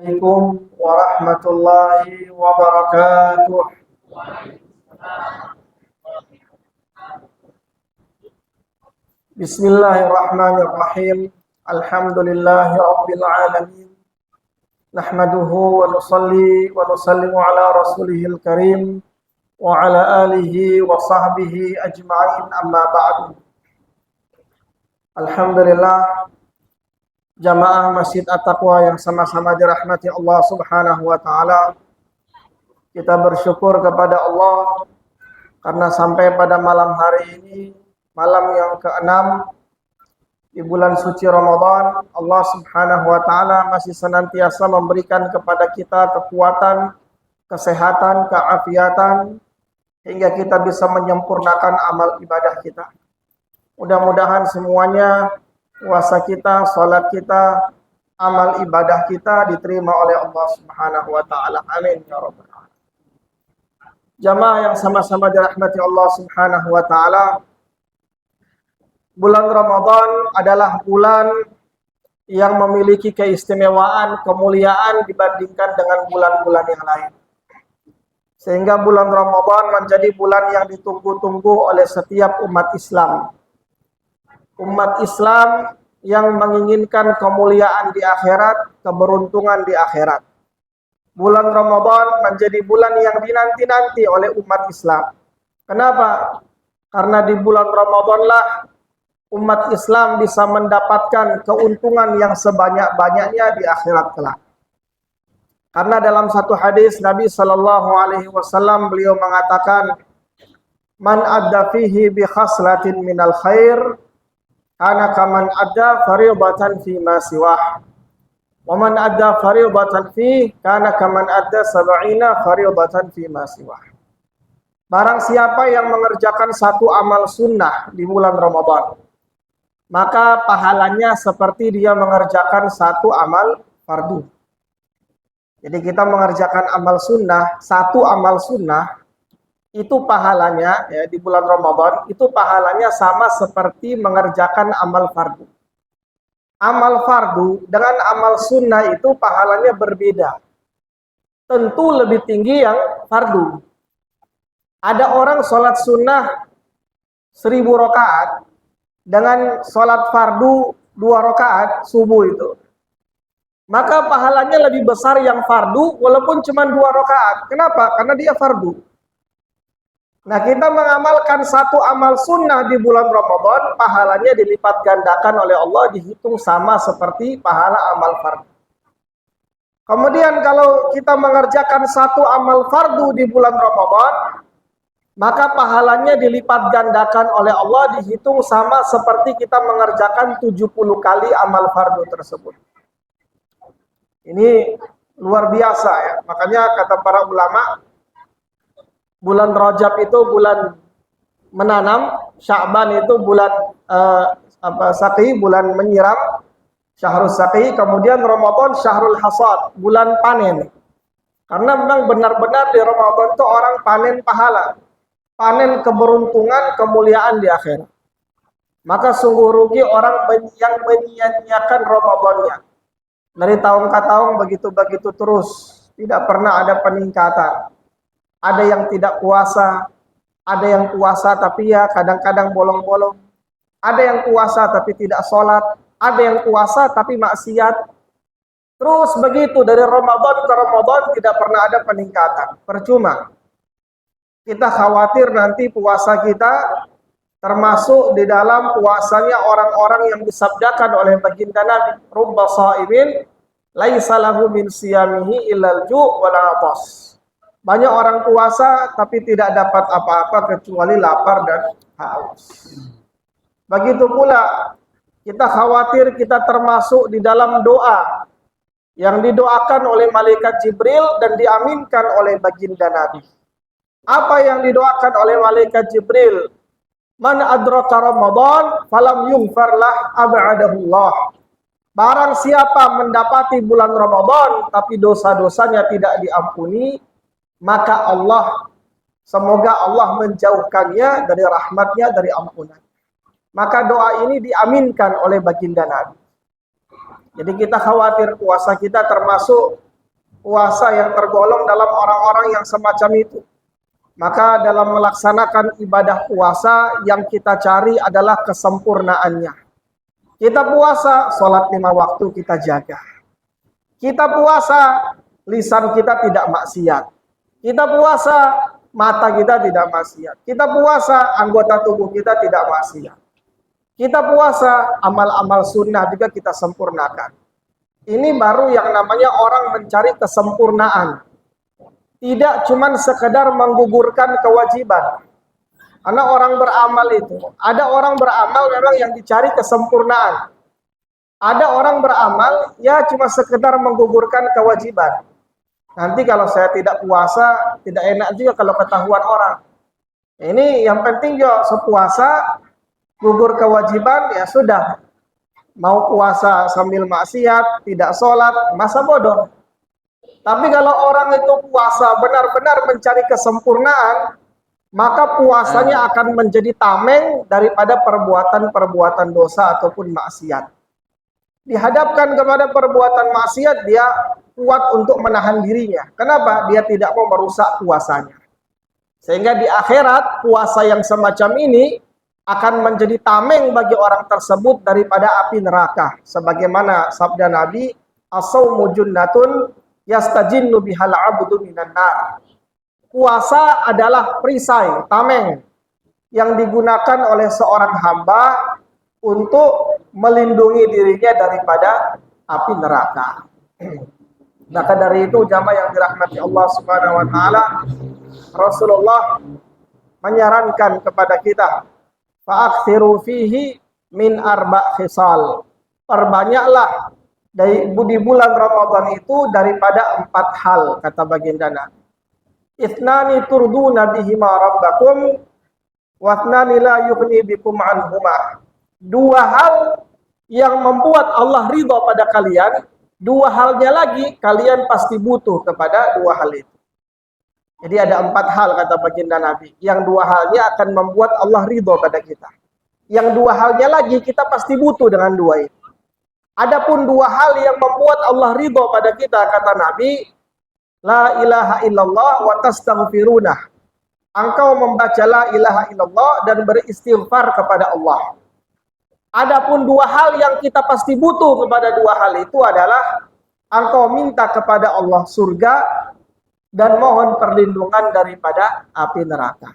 Assalamualaikum warahmatullahi wabarakatuh. Bismillahirrahmanirrahim. Alhamdulillahi rabbil alamin. Nahmaduhu wa nusalli wa nusallimu ala rasulihil karim wa ala alihi wa sahbihi ajma'in, amma ba'du. Alhamdulillah, jamaah Masjid At-Taqwa yang sama-sama dirahmati Allah Subhanahu wa taala. Kita bersyukur kepada Allah karena sampai pada malam hari ini, malam yang ke-6 di bulan suci Ramadan, Allah Subhanahu wa taala masih senantiasa memberikan kepada kita kekuatan, kesehatan, keafiatan hingga kita bisa menyempurnakan amal ibadah kita. Mudah-mudahan semuanya, puasa kita, salat kita, amal ibadah kita diterima oleh Allah Subhanahu wa taala. Amin ya rabbal alamin. Jamaah yang sama-sama dirahmati Allah Subhanahu wa taala, bulan Ramadan adalah bulan yang memiliki keistimewaan, kemuliaan dibandingkan dengan bulan-bulan yang lain. Sehingga bulan Ramadan menjadi bulan yang ditunggu-tunggu oleh setiap umat Islam. Umat Islam yang menginginkan kemuliaan di akhirat, keberuntungan di akhirat. Bulan Ramadan menjadi bulan yang dinanti-nanti oleh umat Islam. Kenapa? Karena di bulan Ramadanlah umat Islam bisa mendapatkan keuntungan yang sebanyak-banyaknya di akhirat kelak. Karena dalam satu hadis Nabi Shallallahu Alaihi Wasallam beliau mengatakan, "Man adda fihi bi khaslatin minal khair, kana kaman adda fariidatan fi ma siwah. Wa man adda fariidatan fi kana kaman adda sab'ina fariidatan fi ma siwah." Barang siapa yang mengerjakan satu amal sunnah di bulan Ramadan, maka pahalanya seperti dia mengerjakan satu amal fardu. Jadi kita mengerjakan amal sunnah, satu amal sunnah, itu pahalanya ya, di bulan Ramadan, itu pahalanya sama seperti mengerjakan amal fardu. Amal fardu dengan amal sunnah itu pahalanya berbeda. Tentu lebih tinggi yang fardu. Ada orang sholat sunnah 1000 rakaat dengan sholat fardu 2 rakaat subuh itu, maka pahalanya lebih besar yang fardu walaupun cuma 2 rakaat. Kenapa? Karena dia fardu. Nah, kita mengamalkan satu amal sunnah di bulan Ramadan, pahalanya dilipat gandakan oleh Allah, dihitung sama seperti pahala amal fardu. Kemudian kalau kita mengerjakan satu amal fardu di bulan Ramadan, maka pahalanya dilipat gandakan oleh Allah, dihitung sama seperti kita mengerjakan 70 kali amal fardu tersebut. Ini luar biasa ya. Makanya kata para ulama, bulan Rajab itu bulan menanam, Sya'ban itu bulan Saqi, bulan menyiram, Syahrul Saqi, kemudian Ramadan Syahrul Hasad, bulan panen. Karena memang benar-benar di Ramadan itu orang panen pahala, panen keberuntungan, kemuliaan di akhirat. Maka sungguh rugi orang yang menyia-nyiakan Ramadannya. Dari tahun ke tahun begitu-begitu terus, tidak pernah ada peningkatan. Ada yang tidak puasa, ada yang puasa tapi ya kadang-kadang bolong-bolong. Ada yang puasa tapi tidak sholat, ada yang puasa tapi maksiat. Terus begitu dari Ramadan ke Ramadan tidak pernah ada peningkatan. Percuma. Kita khawatir nanti puasa kita termasuk di dalam puasanya orang-orang yang disabdakan oleh baginda Nabi, "Rubba shaimin laisa lahu min siyamihi illal ju' wal 'atas." Banyak orang puasa tapi tidak dapat apa-apa kecuali lapar dan haus. Begitu pula kita khawatir kita termasuk di dalam doa yang didoakan oleh malaikat Jibril dan diaminkan oleh baginda Nabi. Apa yang didoakan oleh malaikat Jibril? Man adraka Ramadan falam yughfar lah ab'adahullah. Barang siapa mendapati bulan Ramadan tapi dosa-dosanya tidak diampuni, maka semoga Allah menjauhkannya dari rahmatnya, dari ampunan. Maka doa ini diaminkan oleh baginda Nabi. Jadi kita khawatir puasa kita termasuk puasa yang tergolong dalam orang-orang yang semacam itu. Maka dalam melaksanakan ibadah puasa yang kita cari adalah kesempurnaannya. Kita puasa, sholat 5 waktu kita jaga. Kita puasa, lisan kita tidak maksiat. Kita puasa, mata kita tidak maksiat. Kita puasa, anggota tubuh kita tidak maksiat. Kita puasa, amal-amal sunnah juga kita sempurnakan. Ini baru yang namanya orang mencari kesempurnaan. Tidak cuma sekedar menggugurkan kewajiban. Karena orang beramal itu, ada orang beramal memang yang dicari kesempurnaan. Ada orang beramal, ya cuma sekedar menggugurkan kewajiban. Nanti kalau saya tidak puasa, tidak enak juga kalau ketahuan orang. Ini yang penting juga sepuasa, gugur kewajiban, ya sudah. Mau puasa sambil maksiat, tidak sholat, masa bodoh. Tapi kalau orang itu puasa benar-benar mencari kesempurnaan, maka puasanya akan menjadi tameng daripada perbuatan-perbuatan dosa ataupun maksiat. Dihadapkan kepada perbuatan maksiat, dia kuat untuk menahan dirinya. Kenapa? Dia tidak mau merusak puasanya. Sehingga di akhirat, puasa yang semacam ini akan menjadi tameng bagi orang tersebut daripada api neraka. Sebagaimana sabda Nabi, as-saumu junnatun yastajinnu bihal abdu minan nar. Puasa adalah perisai, tameng, yang digunakan oleh seorang hamba untuk melindungi dirinya daripada api neraka. Maka dari itu jamaah yang dirahmati Allah Subhanahu wa taala, Rasulullah menyarankan kepada kita, fa'aktsiru fihi min arba' khisal. Perbanyaklah di bulan Ramadan itu daripada 4 hal, kata baginda Nabi. Ithnani turduna bihima rabbakum wa ithnani la yughni bikum anhuma. 2 hal yang membuat Allah ridha pada kalian, 2 halnya lagi kalian pasti butuh kepada 2 hal itu. Jadi ada 4 hal kata baginda Nabi. Yang 2 halnya akan membuat Allah ridha pada kita. Yang 2 halnya lagi kita pasti butuh dengan 2 itu. Adapun 2 hal yang membuat Allah ridha pada kita, kata Nabi, la ilaha illallah wa tastaghfirunah. Engkau membaca la ilaha illallah dan beristighfar kepada Allah. Adapun 2 hal yang kita pasti butuh kepada 2 hal itu adalah engkau minta kepada Allah surga dan mohon perlindungan daripada api neraka.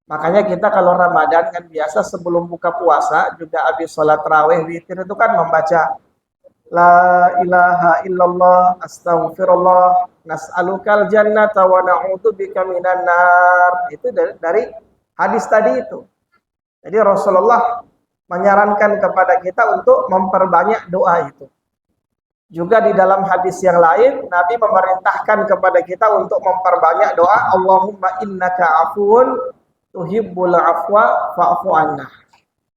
Makanya kita kalau Ramadan kan biasa sebelum buka puasa juga habis sholat tarawih witir itu kan membaca la ilaha illallah astaghfirullah nas'alukal jannata wa na'udzubika minan nar. Itu dari hadis tadi itu. Jadi Rasulullah menyarankan kepada kita untuk memperbanyak doa itu. Juga di dalam hadis yang lain, Nabi memerintahkan kepada kita untuk memperbanyak doa, Allahumma innaka afuun tuhibbul afwa fa'fu anna.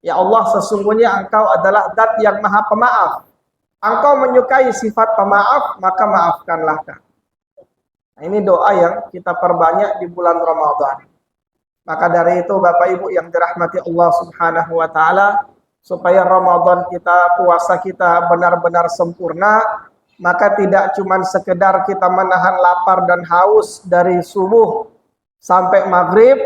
Ya Allah, sesungguhnya Engkau adalah zat yang maha pemaaf. Engkau menyukai sifat pemaaf, maka maafkanlah kami. Nah, ini doa yang kita perbanyak di bulan Ramadan. Maka dari itu Bapak Ibu yang dirahmati Allah Subhanahu wa taala, supaya Ramadan kita, puasa kita benar-benar sempurna, maka tidak cuma sekedar kita menahan lapar dan haus dari subuh sampai maghrib,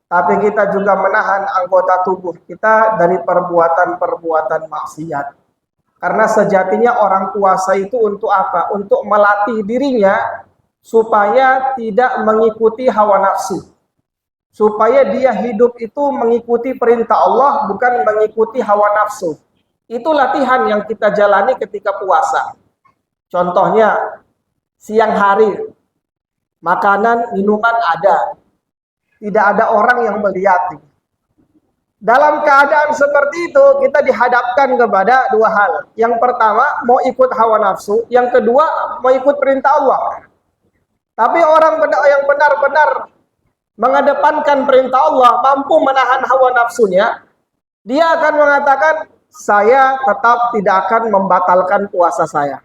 tapi kita juga menahan anggota tubuh kita dari perbuatan-perbuatan maksiat. Karena sejatinya orang puasa itu untuk apa? Untuk melatih dirinya supaya tidak mengikuti hawa nafsu. Supaya dia hidup itu mengikuti perintah Allah, bukan mengikuti hawa nafsu. Itu latihan yang kita jalani ketika puasa. Contohnya, siang hari, makanan, minuman ada. Tidak ada orang yang melihat. Dalam keadaan seperti itu, kita dihadapkan kepada 2 hal. Yang pertama, mau ikut hawa nafsu. Yang kedua, mau ikut perintah Allah. Tapi orang yang benar-benar mengedepankan perintah Allah, mampu menahan hawa nafsunya, dia akan mengatakan, saya tetap tidak akan membatalkan puasa saya.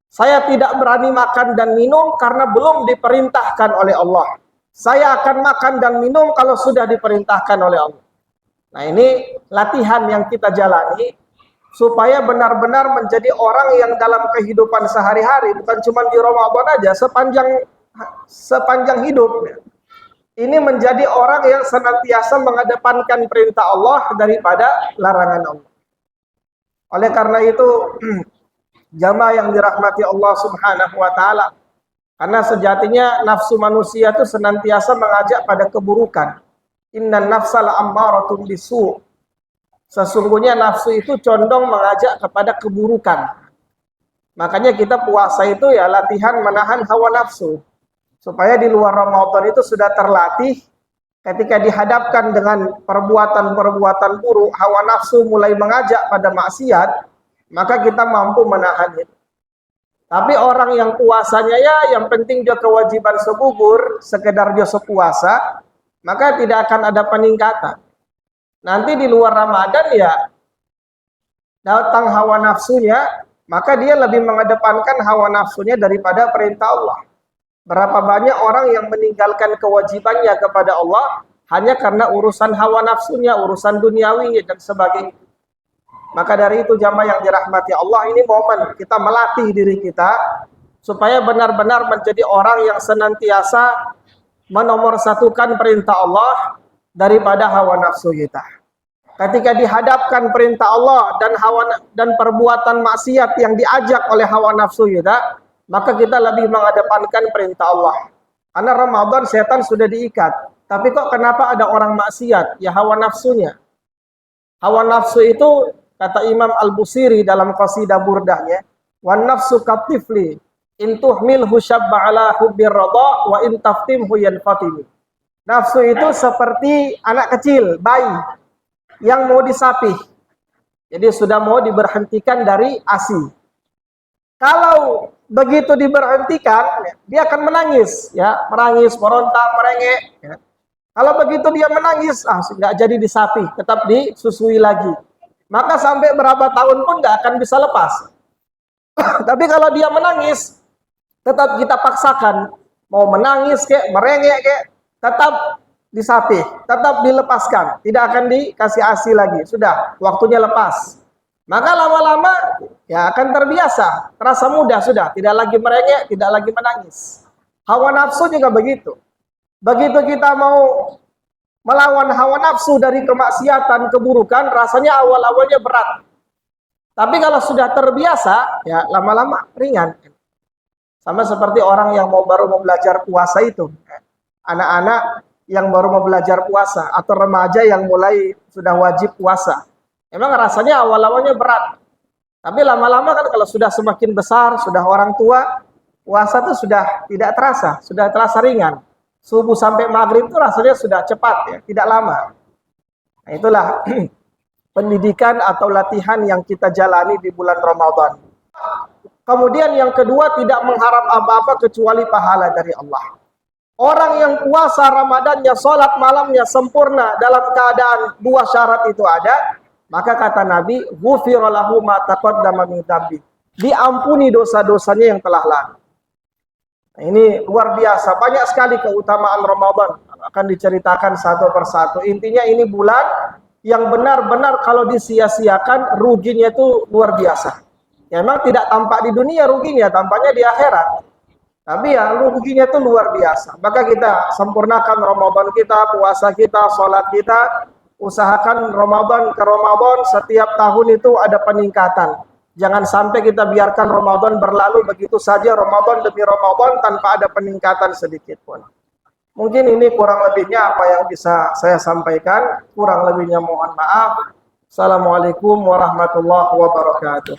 Saya tidak berani makan dan minum karena belum diperintahkan oleh Allah. Saya akan makan dan minum kalau sudah diperintahkan oleh Allah. Nah, ini latihan yang kita jalani supaya benar-benar menjadi orang yang dalam kehidupan sehari-hari, bukan cuma di Ramadan aja, sepanjang hidup. Ini menjadi orang yang senantiasa mengedepankan perintah Allah daripada larangan Allah. Oleh karena itu, jamaah yang dirahmati Allah Subhanahu wa taala, karena sejatinya nafsu manusia itu senantiasa mengajak pada keburukan. Innan nafsal ammaratun bisu. Sesungguhnya nafsu itu condong mengajak kepada keburukan. Makanya kita puasa itu ya latihan menahan hawa nafsu. Supaya di luar Ramadan itu sudah terlatih, ketika dihadapkan dengan perbuatan-perbuatan buruk, hawa nafsu mulai mengajak pada maksiat, maka kita mampu menahan itu. Tapi orang yang puasanya ya yang penting dia kewajiban sebubur, sekedar dia sepuasa, maka tidak akan ada peningkatan. Nanti di luar Ramadan ya datang hawa nafsunya, maka dia lebih mengedepankan hawa nafsunya daripada perintah Allah. Berapa banyak orang yang meninggalkan kewajibannya kepada Allah hanya karena urusan hawa nafsunya, urusan duniawi dan sebagainya. Maka dari itu jamaah yang dirahmati Allah, ini momen kita melatih diri kita supaya benar-benar menjadi orang yang senantiasa menomorsatukan perintah Allah daripada hawa nafsu kita. Ketika dihadapkan perintah Allah dan perbuatan maksiat yang diajak oleh hawa nafsu kita, maka kita lebih mengedepankan perintah Allah. Karena Ramadan setan sudah diikat. Tapi kok kenapa ada orang maksiat? Ya hawa nafsunya. Hawa nafsu itu kata Imam Al-Busiri dalam qasidah burdahnya, wan nafsu katifli in tuhmilhu syabba ala hubbir radha wa in taftimhu yanfatimi. Nafsu itu seperti anak kecil, bayi yang mau disapih. Jadi sudah mau diberhentikan dari ASI. Kalau begitu diberhentikan, dia akan menangis, ya, menangis, meronta, merengek. Ya. Kalau begitu dia menangis, nggak jadi disapih, tetap disusui lagi. Maka sampai berapa tahun pun nggak akan bisa lepas. Tapi kalau dia menangis, tetap kita paksakan, mau menangis kek, merengek kek, tetap disapih, tetap dilepaskan, tidak akan dikasih ASI lagi. Sudah, waktunya lepas. Maka lama-lama ya akan terbiasa, terasa mudah sudah, tidak lagi merengek, tidak lagi menangis. Hawa nafsu juga begitu. Begitu kita mau melawan hawa nafsu dari kemaksiatan, keburukan, rasanya awal-awalnya berat. Tapi kalau sudah terbiasa, ya lama-lama ringan. Sama seperti orang yang baru mau belajar puasa itu. Anak-anak yang baru mau belajar puasa atau remaja yang mulai sudah wajib puasa. Emang rasanya awal-awalnya berat. Tapi lama-lama kan kalau sudah semakin besar, sudah orang tua, puasa itu sudah tidak terasa, sudah terasa ringan. Subuh sampai maghrib itu rasanya sudah cepat, ya, tidak lama. Nah, itulah pendidikan atau latihan yang kita jalani di bulan Ramadan. Kemudian yang kedua, tidak mengharap apa-apa kecuali pahala dari Allah. Orang yang puasa Ramadannya, sholat malamnya sempurna dalam keadaan dua syarat itu ada, maka kata Nabi, ghufira lahu ma taqaddama min dzambi. Diampuni dosa-dosanya yang telah lalu. Nah, ini luar biasa, banyak sekali keutamaan Ramadan akan diceritakan satu persatu. Intinya ini bulan yang benar-benar kalau disia-siakan ruginya itu luar biasa. Ya, memang tidak tampak di dunia ruginya, tampaknya di akhirat. Tapi ya ruginya itu luar biasa. Maka kita sempurnakan Ramadan kita, puasa kita, sholat kita. Usahakan Ramadan ke Ramadan setiap tahun itu ada peningkatan. Jangan sampai kita biarkan Ramadan berlalu begitu saja, Ramadan demi Ramadan tanpa ada peningkatan sedikit pun. Mungkin ini kurang lebihnya apa yang bisa saya sampaikan. Kurang lebihnya mohon maaf. Assalamualaikum warahmatullahi wabarakatuh.